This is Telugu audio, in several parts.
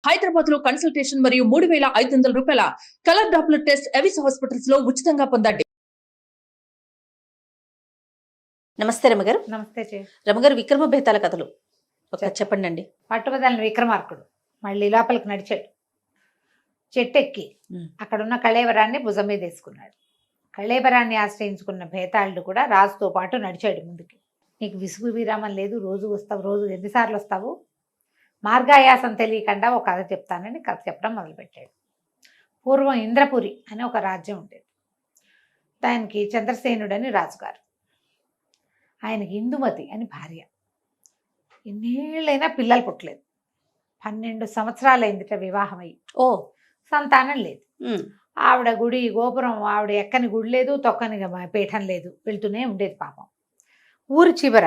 హైదరాబాద్ లో కన్సల్టేషన్ మరియు 3,500 రూపాయల colour Doppler test Avis hospitals లో ఉచితంగా పొందండి. నమస్తే రమగారు. నమస్తే రమగారు, విక్రమ బేతాల కథలు చెప్పండి అండి. పట్టుబదలని విక్రమార్కుడు మళ్ళీ లోపలికి నడిచాడు. చెట్టెక్కి అక్కడున్న కళేవరాన్ని భుజం మీద వేసుకున్నాడు. కళేవరాన్ని ఆశ్రయించుకున్న బేతాళుడు కూడా రాజుతో పాటు నడిచాడు ముందుకి. నీకు విసుగు విరామం లేదు, రోజు వస్తావు, రోజు ఎన్నిసార్లు వస్తావు, మార్గాయాసం తెలియకుండా ఒక కథ చెప్తానని కథ చెప్పడం మొదలుపెట్టాడు. పూర్వం ఇంద్రపురి అని ఒక రాజ్యం ఉండేది. దానికి చంద్రసేనుడని రాజుగారు, ఆయనకి ఇందుమతి అని భార్య. ఎన్నేళ్ళైనా పిల్లలు పుట్టలేదు. 12 సంవత్సరాలైందిట వివాహమై. సంతానం లేదు. ఆవిడ గుడి గోపురం, ఆవిడ ఎక్కని గుడి లేదు, తొక్కని పీఠం లేదు, వెళ్తూనే ఉండేది పాపం. ఊరి చివర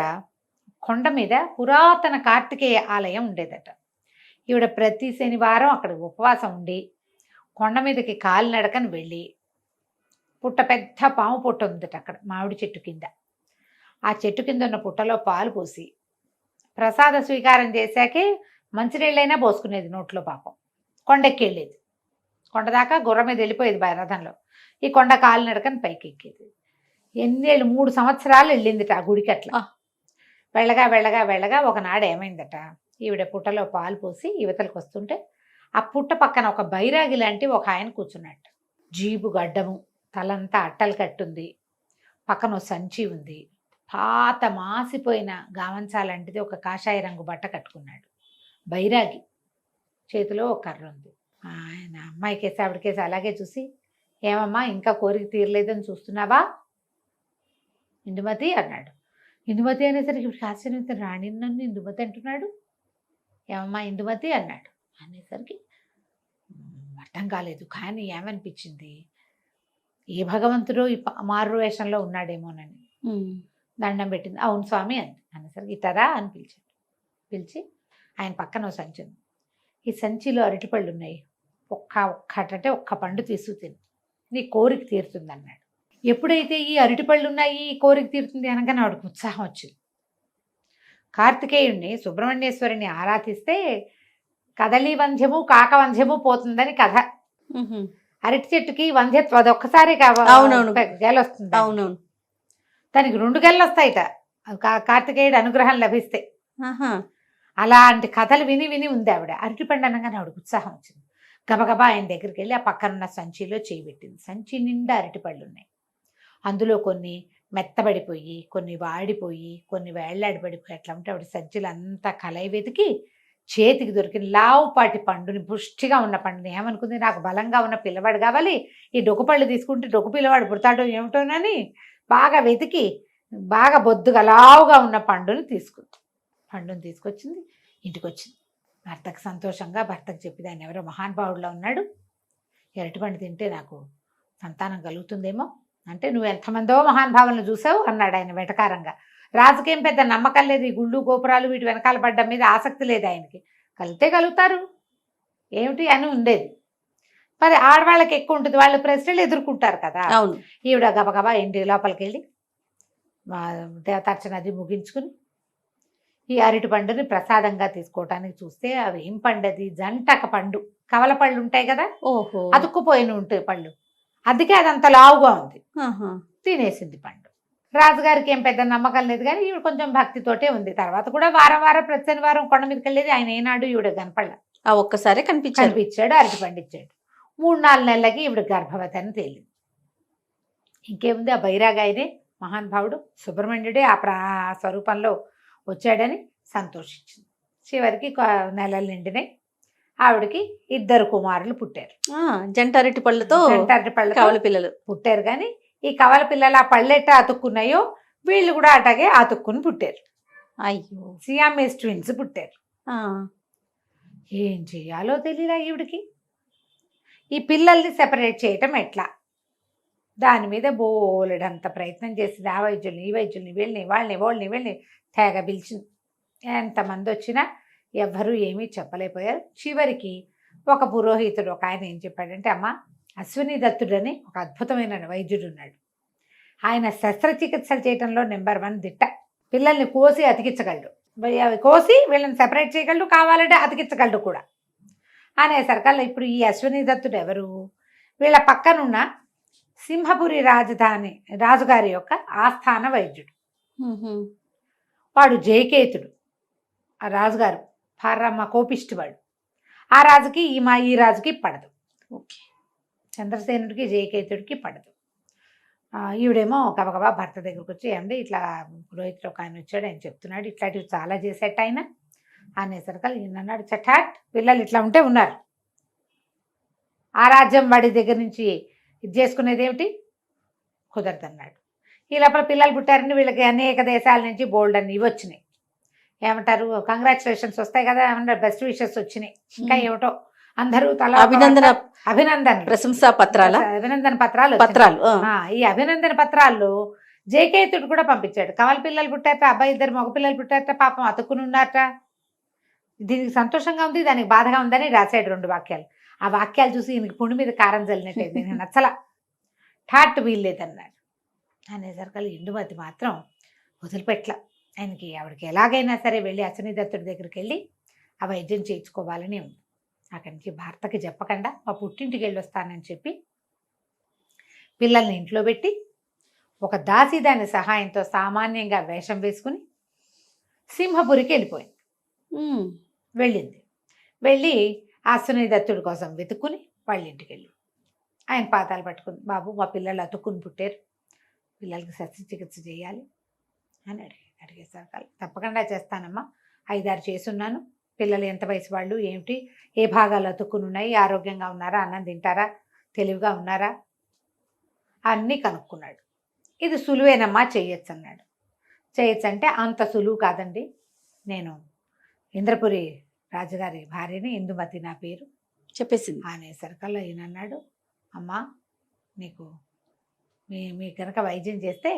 కొండ మీద పురాతన కార్తికేయ ఆలయం ఉండేదట. ఈవిడ ప్రతి శనివారం అక్కడ ఉపవాసం ఉండి కొండ మీదకి కాలినడకని వెళ్ళి పెద్ద పాము పుట్ట ఉందట అక్కడ మామిడి చెట్టు కింద. ఆ చెట్టు కింద ఉన్న పుట్టలో పాలు పోసి ప్రసాద స్వీకారం చేశాకే మంచినీళ్ళైనా పోసుకునేది నోట్లో. పాపం కొండెక్కి వెళ్ళేది. కొండ దాకా గుర్ర మీద వెళ్ళిపోయేది రథంలో. ఈ కొండ కాలినడకని పైకి ఎక్కేది. ఎన్నేళ్ళు 3 సంవత్సరాలు వెళ్ళిందిట ఆ గుడికి. అట్లా వెళ్ళగా వెళ్ళగా వెళ్ళగా ఒకనాడు ఏమైందట, ఈవిడ పుట్టలో పాలు పోసి యువతలకు వస్తుంటే ఆ పుట్ట పక్కన ఒక బైరాగి లాంటి ఒక ఆయన కూర్చున్నట్టు. జీబు గడ్డము, తలంతా అట్టలు కట్టుంది, పక్కన సంచి ఉంది, పాత మాసిపోయిన గామంచాలాంటిది ఒక కాషాయ రంగు బట్ట కట్టుకున్నాడు బైరాగి. చేతిలో ఒక కర్ర ఉంది. ఆయన అమ్మాయికేసి ఆవిడకేసి అలాగే చూసి, ఏమమ్మా ఇంకా కోరిక తీరలేదని చూస్తున్నావా ఇందుమతి అన్నాడు. ఇందుమతి అనేసరికి ఇప్పుడు ఆశ్చర్యం, రాణి నన్ను ఇందుమతి అంటున్నాడు, ఏమమ్మా ఇందుమతి అన్నాడు. అనేసరికి అర్థం కాలేదు. కానీ ఏమనిపించింది, ఏ భగవంతుడో ఈ మారు వేషంలో ఉన్నాడేమోనని దండం పెట్టింది. అవును స్వామి అంది. అనేసరికి ఇతరా అని పిలిచాడు. పిలిచి ఆయన పక్కన ఓ సంచి ఉంది. ఈ సంచిలో అరటిపళ్ళు ఉన్నాయి, ఒక్కటంటే ఒక్క పండు తీసుకు తిను, నీ కోరిక తీరుతుంది అన్నాడు. ఎప్పుడైతే ఈ అరటిపళ్ళు ఉన్నాయి, ఈ కోరిక తీరుతుంది అనగానే ఆవిడకు ఉత్సాహం వచ్చింది. కార్తికేయుడిని సుబ్రహ్మణ్యేశ్వరిని ఆరాధిస్తే కదలి వంధ్యము కాకవంధ్యము పోతుందని కథ. అరటి చెట్టుకి వంధ్యత్వం అది ఒక్కసారి గెల వస్తుంది. అవునవును, దానికి 2 గెలలు వస్తాయిట కార్తికేయుడు అనుగ్రహం లభిస్తే. అలాంటి కథలు విని విని ఉంది ఆవిడ. అరటిపండు అనగానే ఆవిడకు ఉత్సాహం వచ్చింది. గబగబా ఆయన దగ్గరికి వెళ్ళి ఆ పక్కనున్న సంచిలో చేయి పెట్టింది. సంచి నిండా అరటిపళ్ళు ఉన్నాయి. అందులో కొన్ని మెత్తబడిపోయి, కొన్ని వాడిపోయి, కొన్ని వేళ్లాడిపడిపోయి అట్లా ఉంటే ఆవిడ సంచిలో అంతా కలయి వెతికి చేతికి దొరికిన లావుపాటి పండుని, పుష్టిగా ఉన్న పండుని ఏమనుకుంది, నాకు బలంగా ఉన్న పిల్లవాడు కావాలి, ఈ డొక్కుపళ్ళు తీసుకుంటే డొక్కు పిల్లవాడు పుడతాడో ఏమిటోనని బాగా వెతికి బాగా బొద్దుగా లావుగా ఉన్న పండుని తీసుకుంది. పండుని తీసుకొచ్చింది, ఇంటికి వచ్చింది. భర్తకు సంతోషంగా భర్తకు చెప్పింది, ఆయన ఎవరో మహానుభావుడిలో ఉన్నాడు, అరటిపండు తింటే నాకు సంతానం కలుగుతుందేమో అంటే, నువ్వు ఎంతమందో మహానుభావులను చూసావు అన్నాడు ఆయన వెటకారంగా. రాజుకేం పెద్ద నమ్మకం లేదు, ఈ గుళ్ళు గోపురాలు వీటి వెనకాల పడ్డం మీద ఆసక్తి లేదు ఆయనకి. కలితే కలుగుతారు ఏమిటి అని ఉండేది. మరి ఆడవాళ్ళకి ఎక్కువ ఉంటుంది, వాళ్ళు ప్రశ్నలు ఎదుర్కొంటారు కదా. ఈవిడ గబగబా ఇంటి లోపలికి వెళ్ళి దేవతార్చన అది ముగించుకుని ఈ అరటి పండుని ప్రసాదంగా తీసుకోవటానికి చూస్తే అవి ఏం పండది, జంటక పండు, కవల పళ్ళు ఉంటాయి కదా, అతుక్కుపోయిన ఉంటాయి పళ్ళు, అందుకే అదంత లావుగా ఉంది. తినేసింది పండు. రాజుగారికి ఏం పెద్ద నమ్మకం లేదు, కానీ ఈవిడ కొంచెం భక్తితోటే ఉంది. తర్వాత కూడా వారం వారం ప్రతి శనివారం కొండ మీదకి వెళ్ళేది. ఆయన ఏనాడు ఈవిడ కనపడ, ఒక్కసారి కనిపించాడు, అరటి పండు ఇచ్చాడు. 3-4 నెలలకి ఈవిడ గర్భవతి అని తేలింది. ఇంకేముంది, ఆ బైరాగాయనే మహానుభావుడు సుబ్రహ్మణ్యుడే ఆ స్వరూపంలో వచ్చాడని సంతోషించింది. చివరికి నెలలు నిండినాయి. ఆవిడకి 2 కుమారులు పుట్టారు. జంట అరటి పళ్ళతో కవల పిల్లలు పుట్టారు. కానీ ఈ కవల పిల్లలు ఆ పళ్ళెట్ట అతుక్కున్నాయో వీళ్ళు కూడా అటాగే అతుక్కుని పుట్టారు. అయ్యో, సియామేస్ ట్విన్స్ పుట్టారు. ఏం చెయ్యాలో తెలియలా ఈవిడికి. ఈ పిల్లల్ని సెపరేట్ చేయటం ఎట్లా, దాని మీద బోలెడంత ప్రయత్నం చేసింది. ఆ వైద్యుల్ని ఈ వైద్యుల్ని, వీళ్ళని వాళ్ళని తెగ పిలిచింది. ఎంతమంది వచ్చినా ఎవ్వరూ ఏమీ చెప్పలేకపోయారు. చివరికి ఒక పురోహితుడు ఒక ఆయన ఏం చెప్పాడంటే, అమ్మ అశ్విని దత్తుడని ఒక అద్భుతమైన వైద్యుడు ఉన్నాడు, ఆయన శస్త్రచికిత్సలు చేయడంలో నెంబర్ 1 దిట్ట. పిల్లల్ని కోసి అతికించగలడు, కోసి వీళ్ళని సెపరేట్ చేయగలడు, కావాలంటే అతికించగలడు కూడా. అనేసరికల్లా ఇప్పుడు ఈ అశ్విని దత్తుడు ఎవరు? వీళ్ళ పక్కనున్న సింహపురి రాజధాని రాజుగారి యొక్క ఆస్థాన వైద్యుడు. వాడు జయకేతుడు. ఆ రాజుగారు పరమ కోపిష్టివాడు. ఆ రాజుకి ఈ రాజుకి పడదు. ఓకే. చంద్రసేనుడికి జయకేతుడికి పడదు. ఈవిడేమో గబగబా భర్త దగ్గరకు వచ్చి, ఏమండి ఇట్లా పురోహితుడు ఒక ఆయన వచ్చాడు, ఆయన చెప్తున్నాడు ఇట్లాంటివి చాలా చేసేట ఆయన అనేసరికి ఈయన అన్నాడు, చటాట్ పిల్లలు ఇట్లా ఉంటే ఉన్నారు, ఆ రాజ్యం వాడి దగ్గర నుంచి ఇది చేసుకునేది ఏమిటి, కుదరదన్నాడు. ఈ లోపల పిల్లలు పుట్టారని వీళ్ళకి అనేక దేశాల నుంచి బోల్డ్ అని ఇవి వచ్చినాయి. ఏమంటారు, కంగ్రాచులేషన్స్ వస్తాయి కదా, ఏమంటారు బెస్ట్ విషెస్ వచ్చినాయి. ఇంకా ఏమిటో అందరూ తల అభినందన ప్రశంసా పత్రాల అభినందన పత్రాలు. ఈ అభినందన పత్రాల్లో జయకేతుడు కూడా పంపించాడు. కమల పిల్లలు పుట్టారట, అబ్బాయి ఇద్దరు మగ పిల్లలు పుట్టారట, పాపం అతుక్కుని ఉన్నారట. దీనికి సంతోషంగా ఉంది, దానికి బాధగా ఉందని రాశాడు 2 వాక్యాలు. ఆ వాక్యాలు చూసి ఈయనకి పుండు మీద కారం చల్లినట్టే, నేను నచ్చల, ఠాట్ వీల్లేదన్నాడు. అనేసరికి ఇందుమతి మాత్రం వదిలిపెట్ల. ఆయనకి ఆవిడకి ఎలాగైనా సరే వెళ్ళి అశ్విని దత్తుడి దగ్గరికి వెళ్ళి ఆ వైద్యం చేయించుకోవాలని ఉంది. అక్కడి నుంచి భర్తకి చెప్పకుండా మా పుట్టింటికి వెళ్ళి వస్తానని చెప్పి పిల్లల్ని ఇంట్లో పెట్టి ఒక దాసి దాని సహాయంతో సామాన్యంగా వేషం వేసుకుని సింహపురికి వెళ్ళిపోయింది. వెళ్ళింది. వెళ్ళి అశ్విని దత్తుడి కోసం వెతుక్కుని వాళ్ళ ఇంటికి వెళ్ళి ఆయన పాదాలు పట్టుకుని, బాబు మా పిల్లలు అతుక్కుని పుట్టారు, పిల్లలకి శస్త్రచికిత్స చేయాలి అని అడిగేసరికి తప్పకుండా చేస్తానమ్మా, 5-6 చేసున్నాను, పిల్లలు ఎంత వయసు వాళ్ళు, ఏమిటి, ఏ భాగాలు అతుక్కుని ఉన్నాయి, ఆరోగ్యంగా ఉన్నారా, అన్నం తింటారా, తెలివిగా ఉన్నారా అన్నీ కనుక్కున్నాడు. ఇది సులువేనమ్మా, చెయ్యొచ్చు అన్నాడు. చేయొచ్చు అంటే అంత సులువు కాదండి, నేను ఇంద్రపురి రాజుగారి భార్యని, ఇందుమతి నా పేరు చెప్పేసింది. అనేసరికల్లా ఈయన అన్నాడు, అమ్మా నీకు మీ కనుక వైద్యం చేస్తే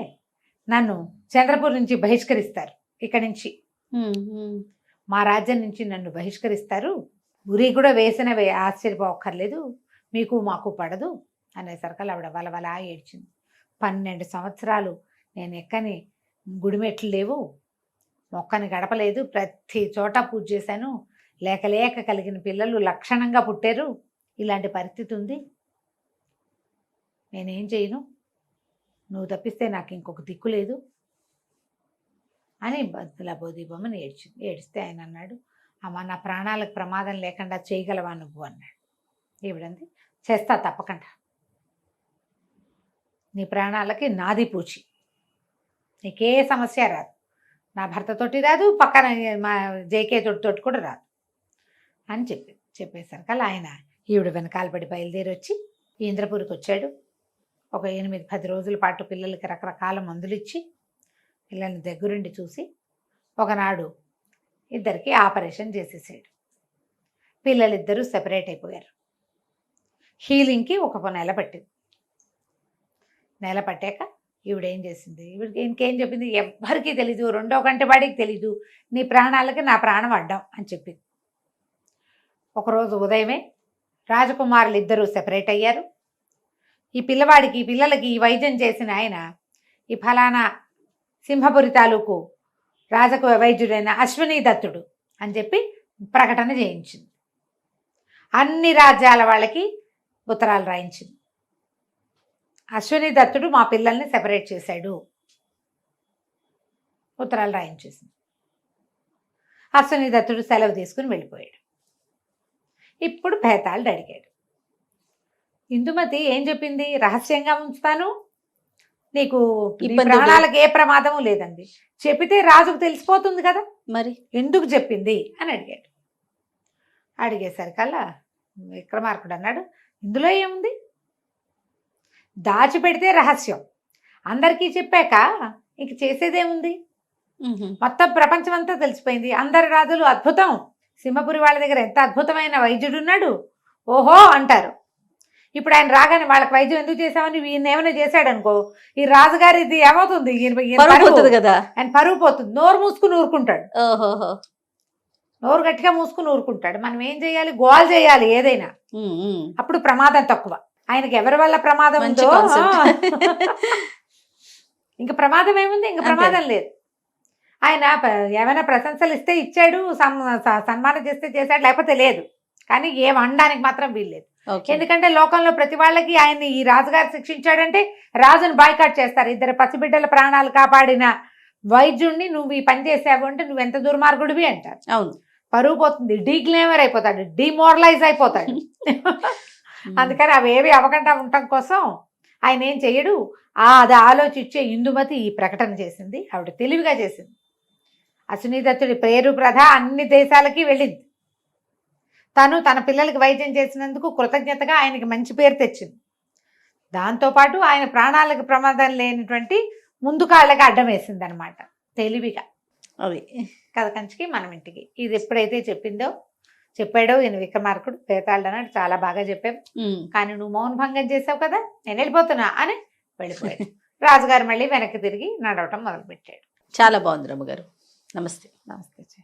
నన్ను చంద్రపూర్ నుంచి బహిష్కరిస్తారు, ఇక్కడి నుంచి మా రాజ్యం నుంచి నన్ను బహిష్కరిస్తారు, ఉరి కూడా వేసిన ఆశ్చర్యపోక్కర్లేదు, మీకు మాకు పడదు అనేసరికి ఆవిడ వలవలా ఏడ్చింది. 12 సంవత్సరాలు నేను ఎక్కని గుడిమెట్లు లేవు, మొక్కని గడపలేదు, ప్రతి చోట పూజ చేశాను, లేక లేక కలిగిన పిల్లలు లక్షణంగా పుట్టారు, ఇలాంటి పరిస్థితి ఉంది, నేనేం చేయను, నువ్వు తప్పిస్తే నాకు ఇంకొక దిక్కు లేదు అని బొమ్మని ఏడ్చింది. ఏడిస్తే ఆయన అన్నాడు, అమ్మ నా ప్రాణాలకు ప్రమాదం లేకుండా చేయగలవా నువ్వు అన్నాడు. ఈవిడంది, చేస్తా తప్పకుండా, నీ ప్రాణాలకి నాది పూచి, నీకే సమస్య రాదు, నా భర్తతోటి రాదు, పక్కన మా జయకేతుడితోటి కూడా రాదు అని చెప్పేసరికి అలా ఆయన ఈవిడ వెనకాల పడి బయలుదేరి వచ్చి ఇంద్రపురికి వచ్చాడు. ఒక 8-10 రోజుల పాటు పిల్లలకి రకరకాల మందులు ఇచ్చి పిల్లల్ని దగ్గరుండి చూసి ఒకనాడు ఇద్దరికి ఆపరేషన్ చేసేసాడు. పిల్లలిద్దరూ సెపరేట్ అయిపోయారు. హీలింగ్కి ఒక నెల పట్టింది. నెల పట్టాక ఈవిడేం చేసింది, ఈవిడికి ఇంకేం చెప్పింది, ఎవ్వరికీ తెలీదు, 2వ కంటి వాడికి తెలీదు, నీ ప్రాణాలకి నా ప్రాణం అడ్డం అని చెప్పింది. ఒకరోజు ఉదయమే రాజకుమారులు ఇద్దరూ సెపరేట్ అయ్యారు. ఈ పిల్లలకి ఈ వైద్యం చేసిన ఆయన ఈ ఫలానా సింహపురి తాలూకు రాజకు వైద్యుడైన అశ్విని దత్తుడు అని చెప్పి ప్రకటన చేయించింది. అన్ని రాజ్యాల వాళ్ళకి ఉత్తరాలు రాయించింది, అశ్విని దత్తుడు మా పిల్లల్ని సెపరేట్ చేశాడు, ఉత్తరాలు రాయించేసింది. అశ్విని దత్తుడు సెలవు తీసుకుని వెళ్ళిపోయాడు. ఇప్పుడు భేతాళుడు అడిగాడు, ఇందుమతి ఏం చెప్పింది, రహస్యంగా ఉంచుతాను, నీకు ప్రాణాలకు ఏ ప్రమాదము లేదండి, చెప్పితే రాజుకు తెలిసిపోతుంది కదా, మరి ఎందుకు చెప్పింది అని అడిగాడు. అడిగేసరికల్లా విక్రమార్కుడు అన్నాడు, ఇందులో ఏముంది, దాచిపెడితే రహస్యం, అందరికీ చెప్పాక ఇంక చేసేదేముంది, మొత్తం ప్రపంచం అంతా తెలిసిపోయింది, అందరి రాజులు అద్భుతం, సింహపురి వాళ్ళ దగ్గర ఎంత అద్భుతమైన వైద్యుడు ఉన్నాడు ఓహో అంటారు. ఇప్పుడు ఆయన రాగానే వాళ్ళకి వైద్యం ఎందుకు చేసామని ఈయన ఏమైనా చేశాడు అనుకో, ఈ రాజుగారి ఇది ఏమవుతుంది, కదా, ఆయన పరువు పోతుంది, నోరు మూసుకుని ఊరుకుంటాడు, ఓహో నోరు గట్టిగా మూసుకుని ఊరుకుంటాడు. మనం ఏం చేయాలి, గోల్ చేయాలి ఏదైనా, అప్పుడు ప్రమాదం తక్కువ. ఆయనకి ఎవరి వల్ల ప్రమాదం ఉందో ఇంకా ప్రమాదం ఏముంది, ఇంకా ప్రమాదం లేదు. ఆయన ఏమైనా ప్రశంసలు ఇస్తే ఇచ్చాడు, సన్మానం చేస్తే చేశాడు, లేకపోతే లేదు. కానీ ఏం అనడానికి మాత్రం వీల్లేదు. ఓకే. ఎందుకంటే లోకంలో ప్రతి వాళ్ళకి ఆయన్ని ఈ రాజుగారు శిక్షించాడంటే రాజును బాయ్కాట్ చేస్తారు. 2 పసిబిడ్డల ప్రాణాలు కాపాడిన వైద్యుడిని నువ్వు ఈ పని చేసావు అంటే నువ్వు ఎంత దుర్మార్గుడివి అంటారు. అవును. పరువు పోతుంది, డీక్లేమర్ అయిపోతాడు, డిమోరలైజ్ అయిపోతాడు. అందుకని అవేవి అవ్వకుండా ఉండటం కోసం ఆయన ఏం చెయ్యడు. అది ఆలోచించే ఇందుమతి ఈ ప్రకటన చేసింది. ఆవిడ తెలివిగా చేసింది. అశ్వినీదత్తుడి పేరు ప్రధ అన్ని దేశాలకి వెళ్ళింది. తను తన పిల్లలకి వైద్యం చేసినందుకు కృతజ్ఞతగా ఆయనకి మంచి పేరు తెచ్చింది. దాంతోపాటు ఆయన ప్రాణాలకు ప్రమాదం లేనటువంటి ముందు కాళ్ళకి అడ్డం వేసింది అనమాట తెలివిగా. అది కథ కంచికి మనం ఇంటికి. ఇది ఎప్పుడైతే చెప్పాడో ఈయన విక్రమార్కుడు బేతాళుడు అన్నాడు, చాలా బాగా చెప్పావు, కానీ నువ్వు మౌన భంగం చేసావు కదా, నేను వెళ్ళిపోతున్నా అని వెళ్ళిపోయాడు. రాజుగారు మళ్ళీ వెనక్కి తిరిగి నడవటం మొదలుపెట్టాడు. చాలా బాగుంది రమ్మగారు. నమస్తే. నమస్తే.